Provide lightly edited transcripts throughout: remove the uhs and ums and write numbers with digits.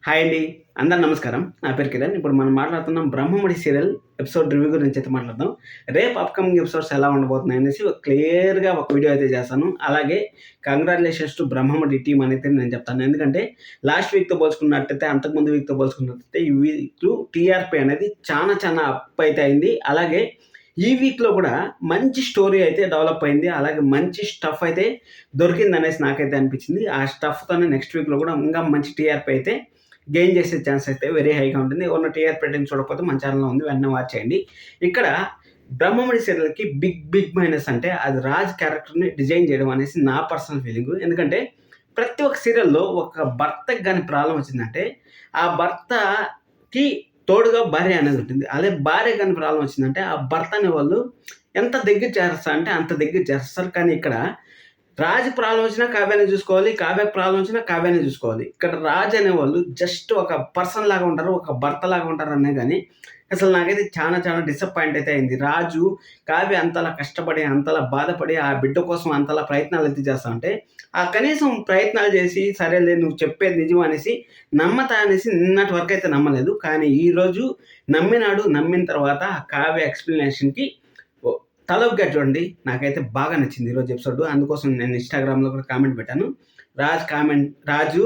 Hi అండి. అందరు నమస్కారం. నా పేరు కిరణ్. ఇప్పుడు మనం మాట్లాడుతున్నాం 'బ్రహ్మముడి' సీరియల్ ఎపిసోడ్ రివ్యూ గురించి అయితే మాట్లాడదాం. రేపు అప్‌కమింగ్ ఎపిసోడ్స్ ఎలా ఉండబోతున్నాయి అనేసి క్లియర్‌గా ఒక వీడియో అయితే చేస్తాను. అలాగే కంగ్రాచ్యులేషన్స్ టు 'బ్రహ్మముడి' టీమ్ అనైతే నేను చెప్తాను. ఎందుకంటే లాస్ట్ వీక్‌తో పోల్చుకున్నట్టయితే, అంతకుముందు వీక్‌తో పోల్చుకున్నట్టయితే ఈ వీక్‌లో టీఆర్‌పీ అనేది చాలా అప్ అయితే అయింది. అలాగే ఈ వీక్‌లో కూడా మంచి స్టోరీ అయితే డెవలప్ అయింది. అలాగే మంచి స్టఫ్ అయితే దొరికిందనేసి నాకైతే అనిపించింది. ఆ స్టఫ్‌తోనే నెక్స్ట్ వీక్‌లో కూడా ఇంకా మంచి టీఆర్‌పీ అయితే గెయిన్ చేసే ఛాన్స్ అయితే వెరీ హైగా ఉంటుంది. ఎవరైనా టీఆర్‌పీ రేటింగ్ చూడకపోతే మన ఛానెల్‌లో ఉంది. వెంటనే వాచ్ చేయండి. ఇక్కడ 'బ్రహ్మముడి' సీరియల్‌కి బిగ్ మైనస్ అంటే అది రాజ్ క్యారెక్టర్‌ని డిజైన్ చేయడం అనేసి నా పర్సనల్ ఫీలింగు. ఎందుకంటే ప్రతి ఒక్క సీరియల్‌లో ఒక భర్తకి గాని ప్రాబ్లమ్ వచ్చిందంటే, ఆ భర్తకి తోడుగా భార్య అనేది ఉంటుంది. అదే భార్యకి గాని ప్రాబ్లమ్ వచ్చిందంటే, ఆ భర్త అనేవాళ్ళు ఎంత దగ్గర చేరుస్తారు అంటే అంత దగ్గర చేస్తారు. కానీ ఇక్కడ రాజుకి ప్రాబ్లమ్ వచ్చినా కావ్యానే చూసుకోవాలి. కావ్యకి ప్రాబ్లమ్ వచ్చినా కావ్యానే చూసుకోవాలి. ఇక్కడ రాజు అనేవాళ్ళు జస్ట్ ఒక పర్సన్ లాగా ఉంటారు. ఒక భర్త లాగా ఉంటారనే గాని, అసలు నాకైతే చాలా డిసప్పాయింట్ అయితే అయింది. రాజు, కావ్య అంతలా కష్టపడి, అంతలా బాధపడి, ఆ బిడ్డ కోసం అంతలా ప్రయత్నాలైతే చేస్తా ఉంటే, ఆ కనీసం ప్రయత్నాలు చేసి, సరేలే నువ్వు చెప్పేది నిజం అనేసి నమ్మతా అనేసి నిన్నటి వరకైతే నమ్మలేదు. కానీ ఈరోజు నమ్మినాడు. నమ్మిన తర్వాత ఆ కావ్య ఎక్స్‌ప్లనేషన్‌కి తలొగ్గాడు చూడండి. నాకైతే బాగా నచ్చింది ఈరోజు ఎపిసోడ్. అందుకోసం నేను ఇన్‌స్టాగ్రామ్‌లో కూడా కామెంట్ పెట్టాను. రాజు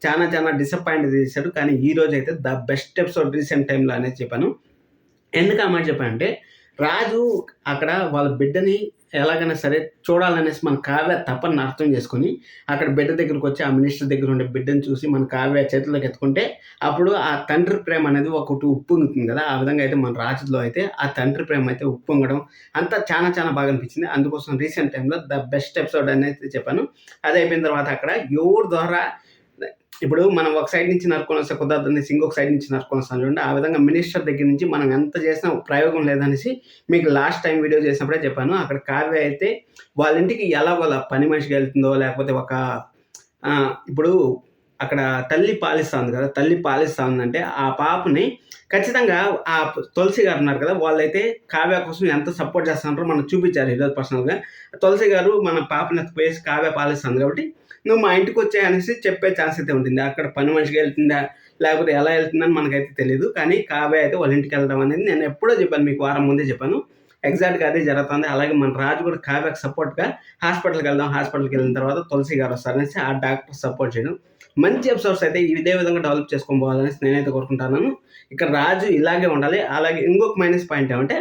చాలా డిసప్పాయింట్ చేశాడు. కానీ ఈరోజైతే ద బెస్ట్ ఎపిసోడ్ రీసెంట్ టైమ్‌లో అనేది చెప్పాను. ఎందుకు ఆ మాట చెప్పానంటే, రాజు అక్కడ వాళ్ళ బిడ్డని ఎలాగైనా సరే చూడాలనేసి మన కావ్య తపనని అర్థం చేసుకొని, అక్కడ బిడ్డ దగ్గరకొచ్చి ఆ మినిస్టర్ దగ్గర ఉండే బిడ్డని చూసి మన కావ్య చేతుల్లోకి ఎత్తుకుంటే, అప్పుడు ఆ తండ్రి ప్రేమ అనేది ఒకటి ఉప్పొంగుతుంది కదా! ఆ విధంగా అయితే మన రాజులో అయితే ఆ తండ్రి ప్రేమ అయితే ఉప్పొంగడం అంతా చాలా బాగా అనిపించింది. అందుకోసం రీసెంట్ టైమ్‌లో ద బెస్ట్ ఎపిసోడ్ అనేది చెప్పాను. అది అయిపోయిన తర్వాత అక్కడ ఎవరి ద్వారా ఇప్పుడు మనం ఒక సైడ్ నుంచి నరుక్కొని వస్తే కుదరదనేసి ఇంకొక సైడ్ నుంచి నరుక్కొని వస్తాం చూడండి. ఆ విధంగా మినిస్టర్ దగ్గర నుంచి మనం ఎంత చేసినా ప్రయోగం లేదనేసి మీకు లాస్ట్ టైం వీడియో చేసినప్పుడే చెప్పాను. అక్కడ కావ్య అయితే వాళ్ళ ఇంటికి ఎలాగోలా పని మనిషిగా వెళ్తుందో లేకపోతే ఒక ఇప్పుడు అక్కడ తల్లి పాలిస్తా ఉంది కదా! తల్లి పాలిస్తా ఉందంటే ఆ పాపని ఖచ్చితంగా ఆ తులసి గారు ఉన్నారు కదా! వాళ్ళైతే కావ్య కోసం ఎంత సపోర్ట్ చేస్తున్నారో మనకు చూపించారు ఈరోజు పర్సనల్‌గా. తులసి గారు మన పాపని ఎత్తుకుపోయేసి కావ్య పాలిస్తుంది కాబట్టి నువ్వు మా ఇంటికొచ్చేయి అనేసి చెప్పే ఛాన్స్ అయితే ఉంటుంది. అక్కడ పని మనిషిగా వెళ్తుందా? లేకపోతే ఎలా వెళ్తుందని మనకైతే తెలీదు. కానీ కావ్య అయితే వాళ్ళ ఇంటికెళ్ళడం అనేది నేను ఎప్పుడో చెప్పాను. మీకు వారం ముందే చెప్పాను. ఎగ్జాక్ట్‌గా అదే జరుగుతుంది. అలాగే మన రాజు కూడా కావ్యకి సపోర్ట్‌గా హాస్పిటల్‌కెళ్దాం. హాస్పిటల్‌కెళ్ళిన తర్వాత తులసి గారు వస్తారనేసి ఆ డాక్టర్ సపోర్ట్ చేయడం. మంచి ఎపిసోడ్స్ అయితే ఇదే విధంగా డెవలప్ చేసుకొని పోవాలనేసి నేనైతే కోరుకుంటున్నాను. ఇక్కడ రాజు ఇలాగే ఉండాలి. అలాగే ఇంకొక మైనస్ పాయింట్ ఏమంటే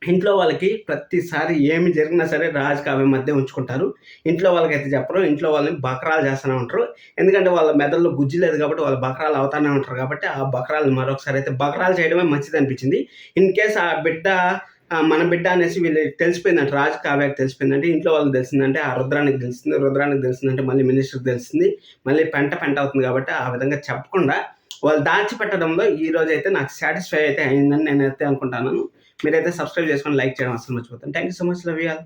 ఇంట్లో వాళ్ళకి ప్రతిసారి ఏమి జరిగినా సరే రాజు, కావ్య మధ్య ఉంచుకుంటారు. ఇంట్లో వాళ్ళకైతే చెప్పరు. ఇంట్లో వాళ్ళని బకరాలు చేస్తూనే ఉంటారు. ఎందుకంటే వాళ్ళ మెదడులో గుజ్జు లేదు కాబట్టి వాళ్ళు బకరాలు అవుతానే ఉంటారు కాబట్టి ఆ బకరాలు మరొకసారి అయితే బకరాలు చేయడమే మంచిదనిపించింది. ఇన్ కేస్ ఆ బిడ్డ మన బిడ్డ అనేసి వీళ్ళకి తెలిసిపోయిందంట. రాజు, కావ్యకి తెలిసిపోయిందంటే ఇంట్లో వాళ్ళకి తెలిసిందంటే ఆ రుద్రానికి తెలుస్తుంది. రుద్రానికి తెలిసిందంటే మళ్ళీ మినిస్టర్‌కి తెలుస్తుంది. మళ్ళీ పెంట అవుతుంది కాబట్టి ఆ విధంగా చెప్పకుండా వాళ్ళు దాచిపెట్టడంలో ఈరోజైతే నాకు సాటిస్ఫై అయితే అయిందని నేనైతే అనుకుంటున్నాను. మీరైతే సబ్స్క్రైబ్ చేసుకొని లైక్ చేయడం అస్సలు మర్చిపోకండి. Thank you so much. Love you all.